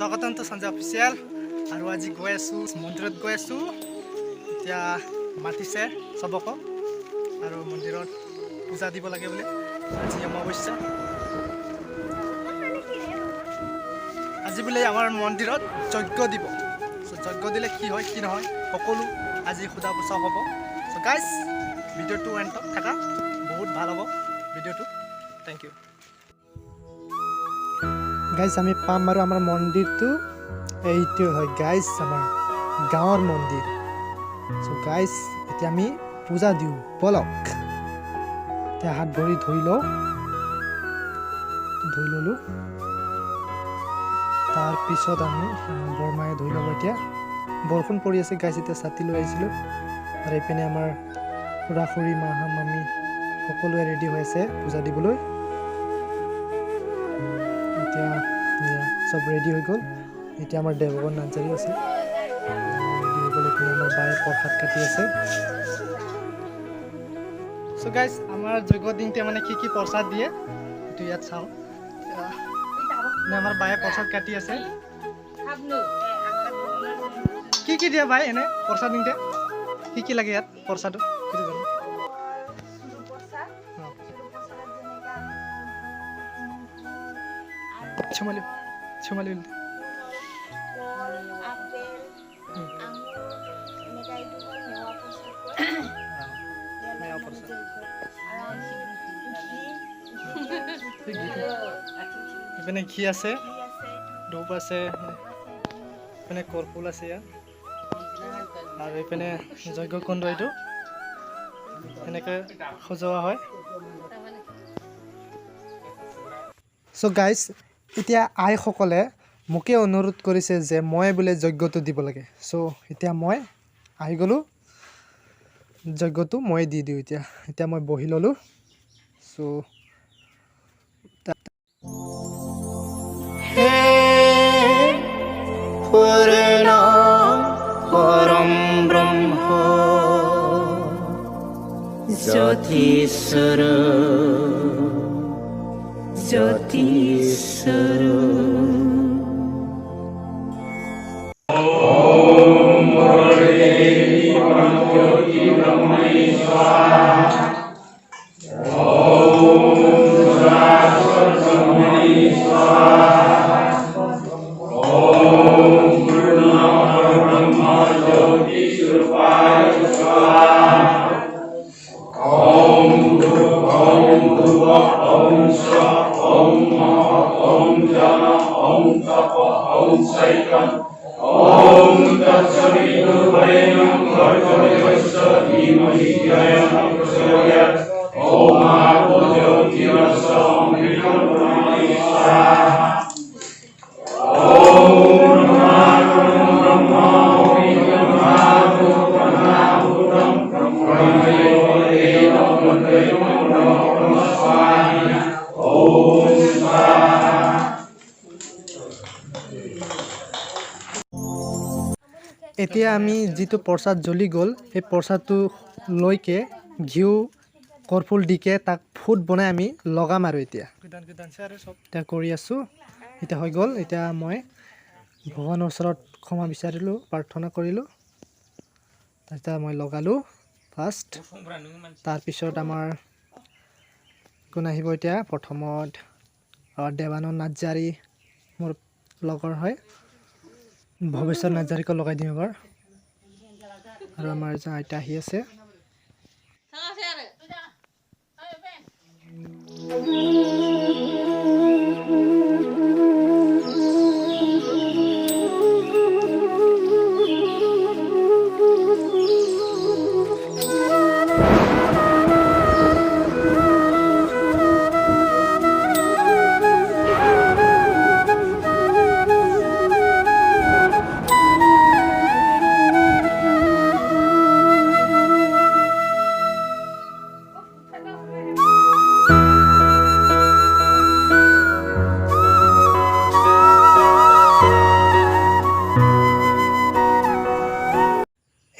স্বাগতম তো সঞ্জয় অফিচিয়েল আৰু আজি গৈ আছোঁ মন্দিৰত গৈ আছোঁ এতিয়া মাতিছে চবকো আৰু মন্দিৰত পূজা দিব লাগে বুলি আজি অমাৱস্যা আজি বোলে আমাৰ মন্দিৰত যজ্ঞ দিব যজ্ঞ দিলে কি হয় কি নহয় সকলো আজি সোধা পোছা হ'ব সো গাইজ ভিডিঅ'টো এণ্ড থাকা বহুত ভাল হ'ব ভিডিঅ'টো থেংক ইউ গাইজ আমি পাম আৰু আমাৰ মন্দিৰটো এইটো হয় গাইজ আমাৰ গাঁৱৰ মন্দিৰ সো গাইজ এতিয়া আমি পূজা দিওঁ বলক এতিয়া হাত ভৰি ধুই ল'লোঁ তাৰপিছত আমি বৰমায়ে ধুই ল'ব এতিয়া বৰষুণ পৰি আছে গাইজ এতিয়া ছাতি লৈ আহিছিলোঁ আৰু এইপিনে আমাৰ খুৰা খুৰী মাহা মামী সকলোৱে ৰেডি হৈ আছে পূজা দিবলৈ এতিয়া সব ৰেডি হৈ গ'ল এতিয়া আমাৰ দেৱগণ নাৰ্জাৰী আছে ৰেডি হৈ গ'ল এইপিনে আমাৰ বায়ে প্ৰসাদ কাটি আছে চ' গাইজ আমাৰ যজ্ঞ দিনতে মানে কি প্ৰসাদ দিয়ে এইটো ইয়াত চাওঁ আমাৰ বায়ে প্ৰসাদ কাটি আছে কি দিয়ে বাই এনে প্ৰসাদ দিনতে কি লাগে ইয়াত প্ৰসাদটো সেইটো জানো চুমালি এইপিনে ঘি আছে ধূপ আছে এইপিনে কৰ্পূৰ আছে ইয়াত আৰু এইপিনে যজ্ঞ কুণ্ড এইটো এনেকৈ সজোৱা হয় চ' গাইজ এতিয়া আইসকলে মোকে অনুৰোধ কৰিছে যে মই বোলে যজ্ঞটো দিব লাগে চ' এতিয়া মই আহি গ'লোঁ যজ্ঞটো মই দি দিওঁ এতিয়া মই বহি ল'লোঁ চ' পরম ব্রহ্ম জ্যোতিশ্বর এতিয়া আমি যিটো প্ৰসাদ জ্বলি গ'ল সেই প্ৰসাদটো লৈকে ঘিউ কৰ্পূৰ দিকে তাক ফুট বনাই আমি লগাম আৰু এতিয়া কৰি আছোঁ এতিয়া হৈ গ'ল এতিয়া মই ভগৱানৰ ওচৰত ক্ষমা বিচাৰিলোঁ প্ৰাৰ্থনা কৰিলোঁ এতিয়া মই লগালোঁ ফাৰ্ষ্ট তাৰপিছত আমাৰ কোন আহিব এতিয়া প্ৰথমত দেৱানন্দ নাৰ্জাৰী মোৰ লগৰ হয় ভৱেশ্বৰ নাৰ্জাৰীকো লগাই দিম এবাৰ আৰু আমাৰ আইতা আহি আছে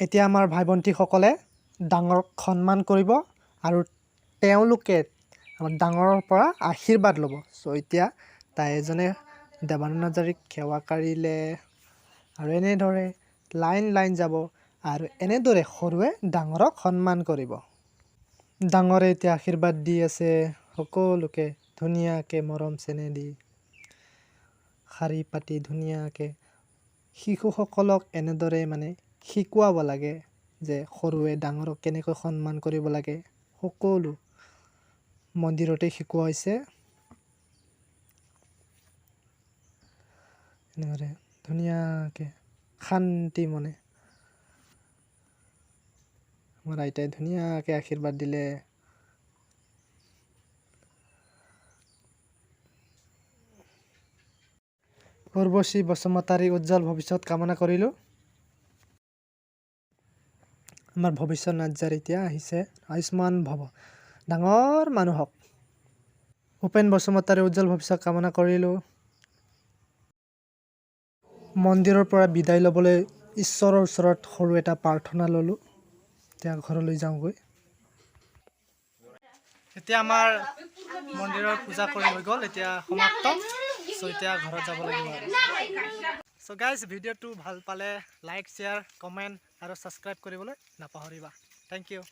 এতিয়া আমাৰ ভাই ভণ্টিসকলে ডাঙৰক সন্মান কৰিব আৰু তেওঁলোকে আমাৰ ডাঙৰৰ পৰা আশীৰ্বাদ ল'ব চ' এতিয়া তাই এজনে দেৱানন্দ হাজৰিক সেৱা কৰিলে আৰু এনেদৰে লাইন লাইন যাব আৰু এনেদৰে সৰুৱে ডাঙৰক সন্মান কৰিব। ডাঙৰে এতিয়া আশীৰ্বাদ দি আছে সকলোকে ধুনীয়াকৈ মৰম চেনেহ দি শাৰী পাতি ধুনীয়াকৈ শিশুসকলক এনেদৰে মানে শিকোৱাব লাগে যে সৰুৱে ডাঙৰক কেনেকৈ সন্মান কৰিব লাগে। সকলো মন্দিৰতে শিকোৱা হৈছে। এনেদৰে ধুনীয়াকৈ শান্তি মনে আমাৰ আইতাই ধুনীয়াকৈ আশীৰ্বাদ দিলে। উৰ্বশী বসুমতাৰী উজ্জ্বল ভৱিষ্যত কামনা কৰিলোঁ। আমাৰ ভৱিষ্যত নাৰ্জাৰ এতিয়া আহিছে আয়ুষ্মান ভৱ ডাঙৰ মানুহক। ভূপেন বসুমতাৰী উজ্জ্বল ভৱিষ্যত কামনা কৰিলোঁ। মন্দিৰৰ পৰা বিদায় ল'বলৈ ঈশ্বৰৰ ওচৰত সৰু এটা প্ৰাৰ্থনা ল'লোঁ। এতিয়া ঘৰলৈ যাওঁগৈ। এতিয়া আমাৰ মন্দিৰৰ পূজা কৰি হৈ গ'ল, এতিয়া সমাপ্ত। চ' এতিয়া ঘৰত যাব লাগিব আৰু। চ' গাইজ ভিডিঅ'টো ভাল পালে লাইক শ্বেয়াৰ কমেণ্ট আৰু ছাবস্ক্ৰাইব কৰিবলৈ নাপাহৰিবা। Thank U.